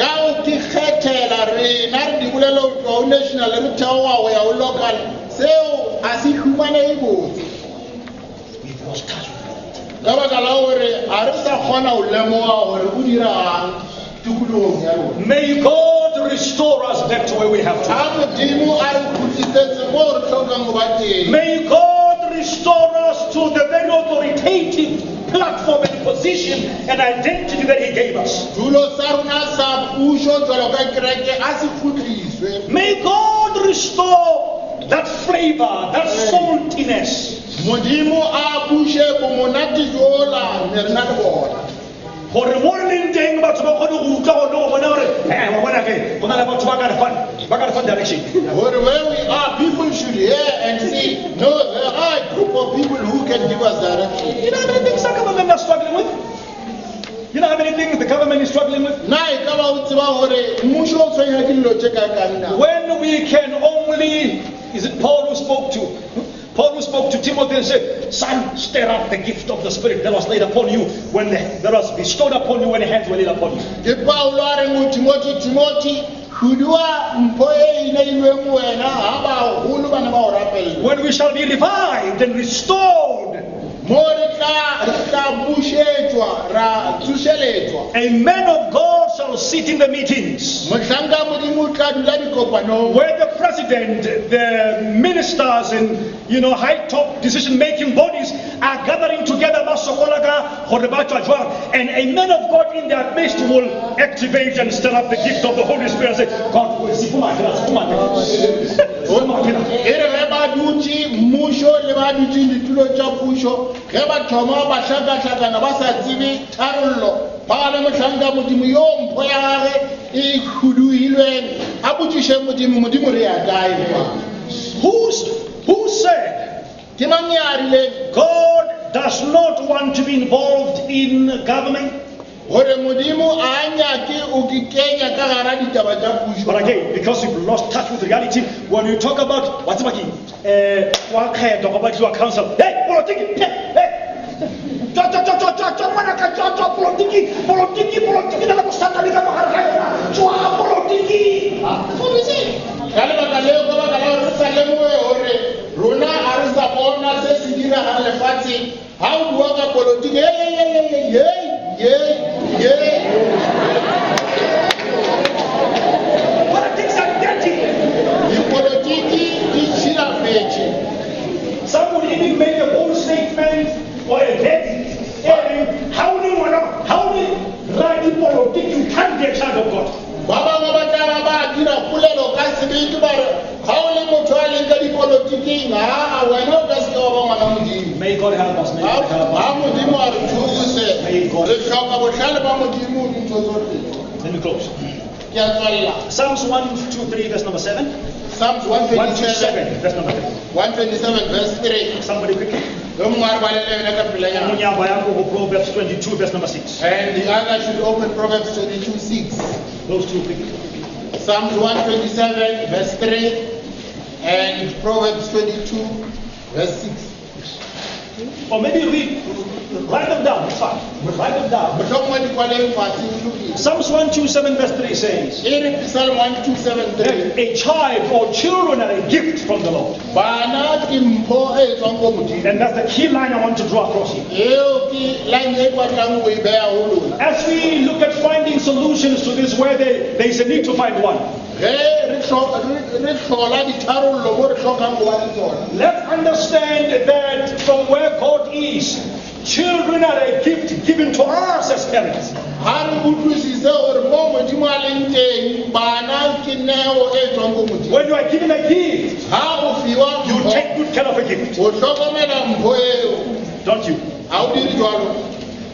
We've lost touch with reality. ka baka la hore a re sa kgona ho lemoga hore o dirang tikologong ya rona. May God restore us back to where we have to. Ha Modimo a re kgutlisetse mo re tlhokang ho ba teng. May God restore us to the very authoritative platform and position and identity that He gave us. Tulo sa rona sa puso jwalo ka kereke a se kgutliswe. May God restore that flavor, that saltiness. Modimo a bushe bomonate jola ne re na le bona. Hore morning teng batho ba kgone go utlwa go no bona hore wa bona ke go na le batho ba ka fun direction. Where we are, people should hear and see, no, there are a group of people who can give us direction. You know how many things the government are struggling with? You know how many things the government is struggling with? When we can only, is it Paul who spoke to? Paul who spoke to Timothy and said, son, stir up the gift of the Spirit that was laid upon you when that was bestowed upon you when the hands were laid upon you. When we shall be revived and restored, a man of God shall sit in the meetings where the president, the ministers, and high top decision-making bodies are gathering together, and a man of God in their midst will activate and stir up the gift of the Holy Spirit and say, God will see. Who said God does not want to be involved in government? But again, because we've lost touch with reality, when you talk about what's council, hey, politics, hey. Politics are dirty. Some would even make a bold statement or a verdict. How do you write politics? You can't be a child of God. May God help us. May God help us. May God. Let me close. Psalms 123, verse number 7. Psalms 127, verse number 3. 127, verse 3. Somebody quickly. Proverbs 22, verse number 6. And the other should open Proverbs 22, 6. Those two quickly. Psalms 127, verse 3. And Proverbs 22, verse 6. Or maybe write them down. It's fine. Write them down. Psalms 127, verse 3 says, Psalm 127, 3. A child or children are a gift from the Lord. And that's the key line I want to draw across here. As we look at finding solutions to this, where there is a need to find one, let's understand that from where God is, children are a gift given to us as parents. When you are given a gift, you take good care of a gift. Don't you?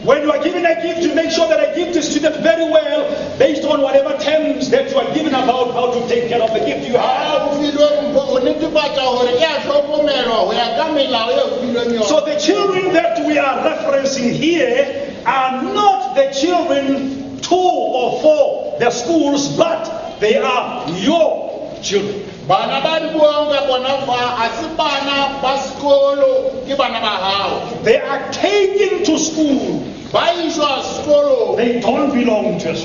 When you are given a gift, you make sure that a gift is treated very well based on whatever terms that you are given about how to take care of the gift you have. So the children that we are referencing here are not the children to or for the schools, but they are your children. They are taken to school. They don't belong to us.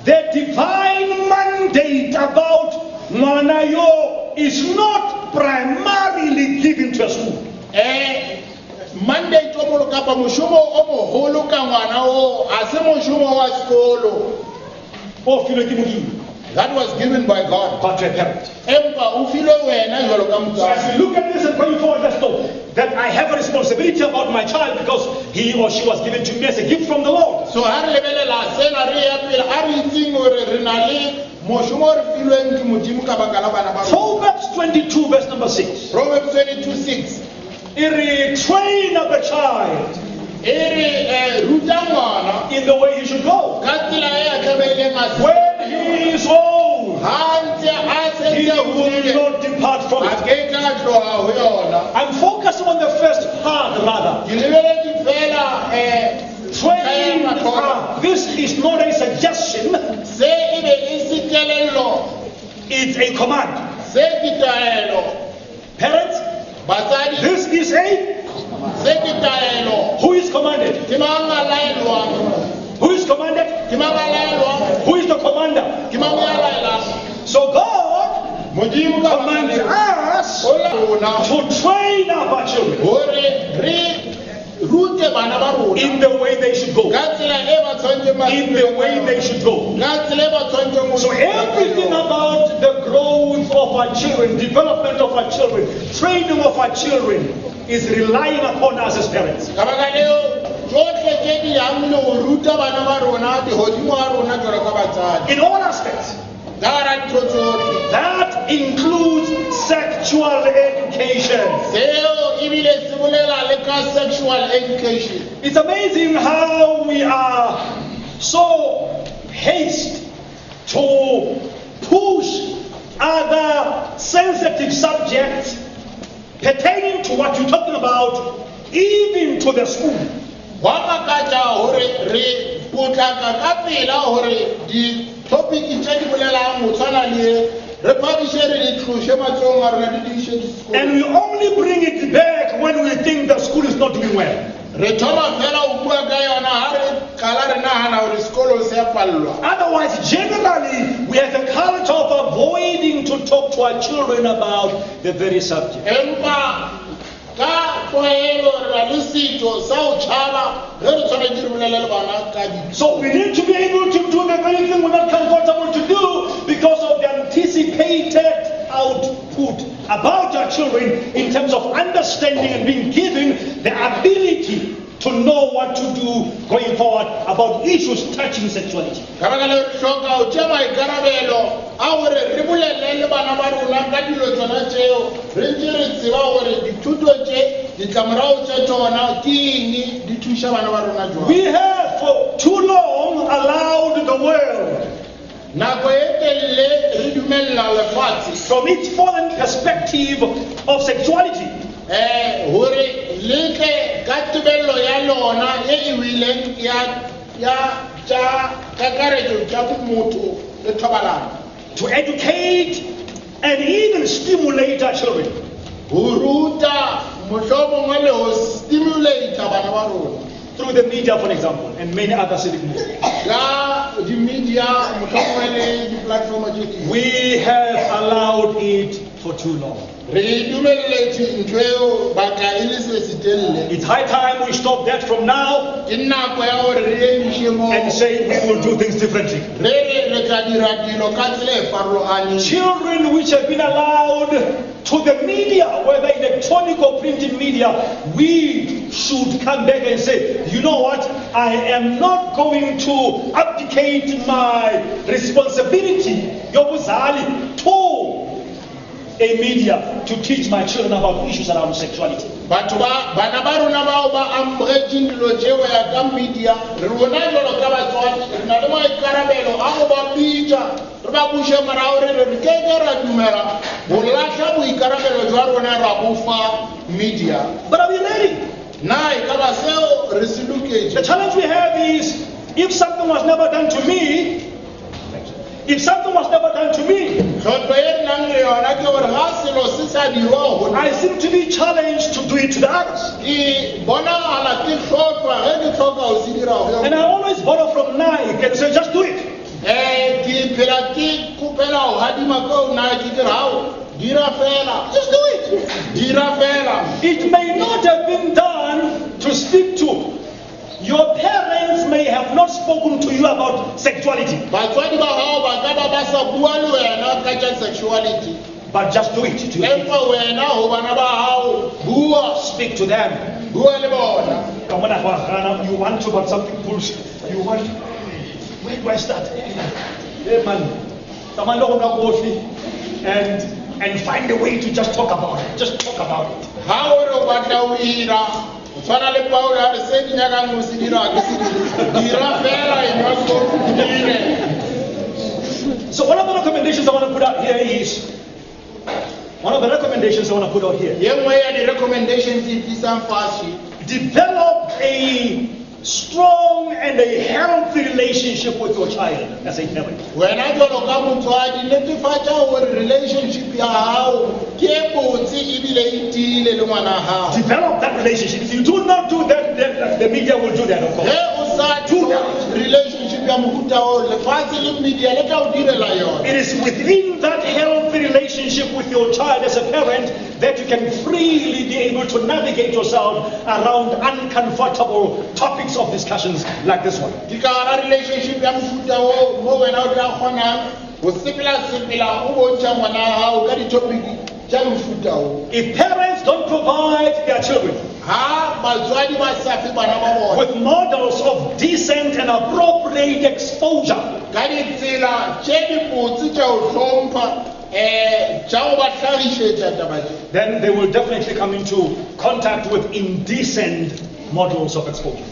The divine mandate about Manayo is not not primarily given to a school. Mandate o mo kapa moshomo o moholo ka ngwana o a se moshomo wa sekolo. O filwe ke Modimo. That was given by God. But to a parent. Empa o filwe wena jwalo ka So as we look at this and going forward, let's know that I have a responsibility about my child because he or she was given to me as a gift from the Lord. So ha re lebelela sena re ya pele a re itseng hore re na le moshomo re filweng ke Modimo ka baka la bana ba rona. Proverbs 22 verse number 6. Proverbs 22:6. Train up a child in the way he should go. When he is old, he will not depart from it. I'm focusing on the first part rather. Train up. This is not a suggestion. It's a command. Parents, this is a who is commanded? Who is commanded? Who is the commander? So God commands us to train up our children in the way they should go. In the way they should go. So everything about the growth of our children, development of our children, training of our children is relying upon us as parents. In all aspects. That includes sexual education. It's amazing how we are so hasty to push other sensitive subjects pertaining to what you're talking about, even to the school. And we only bring it back when we think the school is not doing well. Otherwise, generally, we have a culture of avoiding to talk to our children about the very subject. So we need to be able to do the very thing we're not comfortable to do because of the anticipated output about our children in terms of understanding and being given the ability to know what to do going forward about issues touching sexuality. We have for too long allowed the world from its fallen perspective of sexuality to educate and even stimulate our children. Through the media, for example, and many other civic movements. We have allowed it for too long. It's high time we stop that from now and say we will do things differently. Children which have been allowed to the media, whether electronic or printed media, we should come back and say, you know what, I am not going to abdicate my responsibility to a media to teach my children about issues around sexuality. But are we ready? The challenge we have is, if something was never done to me, I seem to be challenged to do it to the others. And I always borrow from Nike and say, just do it. Dira fela. Just do it. Dira fela. It may not have been done to speak to. Your parents may have not spoken to you about sexuality. Batswadi ba hao ba ka ba ba sa bua le wena ka tsa sexuality. But just do it. To your kids. Empa wena ho bana ba hao bua. Speak to them. Bua le bona. Come on, you want to, but something bullshit. You want. Where do I start? Hey man, someone know coffee and find a way to just talk about it. Just talk about it. How do batla uira? Tshwana le Paul ha re se di nyaka mo se dira ke se dira fela e no so dire. So one of the recommendations I want to put out here is Yengwe ya di recommendations tlisang fashi. Develop a strong and a healthy relationship with your child as a parent. Wena jolo ka motswadi netefatsa hore relationship ya hao ke botse ebile e tile le ngwana hao. Develop that relationship. If you do not do that, then the media will do that, of course. O sa do that relationship ya mohuta o le fatse le media le tla o direla yona. It is within that healthy relationship with your child as a parent that you can freely be able to navigate yourself around uncomfortable topics of discussions like this one. Dikara relationship ya mohuta o mo wena o tla kgona go sepela o bontsha ngwana hao ka di-topic tsa mohuta o. If parents don't provide their children with models of decent and appropriate exposure, then they will definitely come into contact with indecent models of exposure.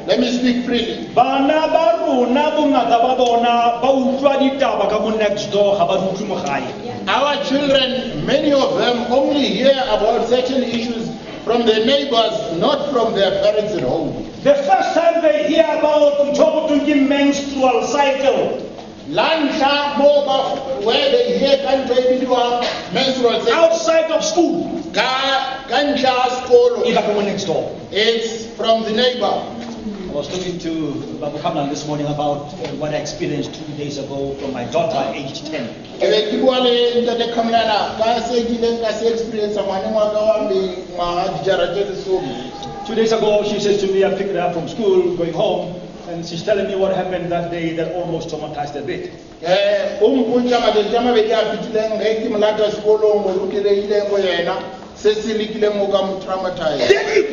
Let me speak freely. Our children, many of them only hear about certain issues from their neighbors, not from their parents at home. The first time they hear about the menstrual cycle, where they hear menstrual cycle outside of school, even next door. It's from the neighbor. I was talking to Babu Kamlan this morning about what I experienced 2 days ago from my daughter, aged 10. 2 days ago, she says to me, I picked her up from school, going home, and she's telling me what happened that day that almost traumatized her bit.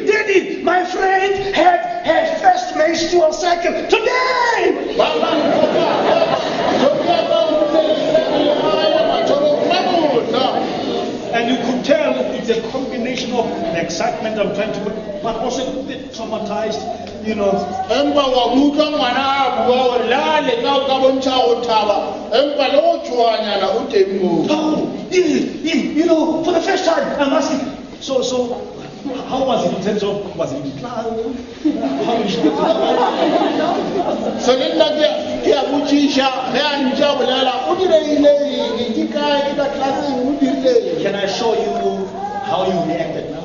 Daddy, my friend had her first menstrual cycle today! And you could tell it's a combination of the excitement I'm trying to put, but also a bit traumatized, you know. You know, for the first time, I'm asking, so how was it in terms of, was it in class? How did you get to Can I show you how you reacted now?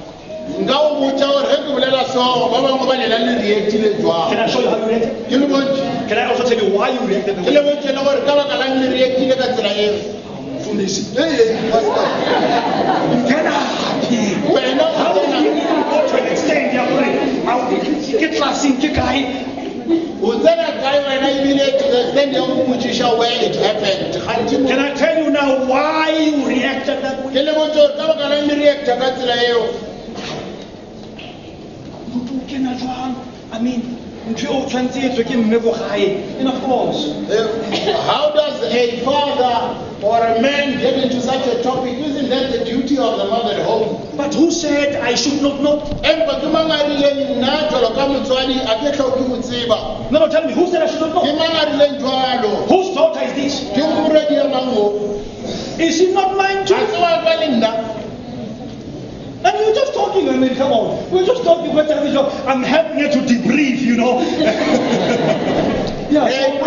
Can I show you how you reacted? Can I also tell you why you reacted the way? To an extent, Can I tell you now why you reacted that way? I mean, and of course. How does a father or a man get into such a topic? Isn't that the duty of the mother at home? But who said I should not know? No, tell me, who said I should not know? Whose daughter is this? Is it not mine too? And we're just talking, I mean, come on. We're just talking about television. I'm helping you to debrief, you know. Yeah. He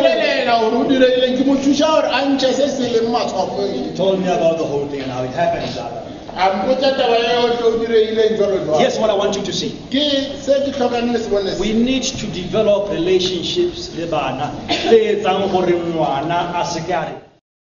told me about the whole thing and how it happened. Here's what I want you to see. We need to develop relationships le bana tse etsang gore ngwana a se ke a re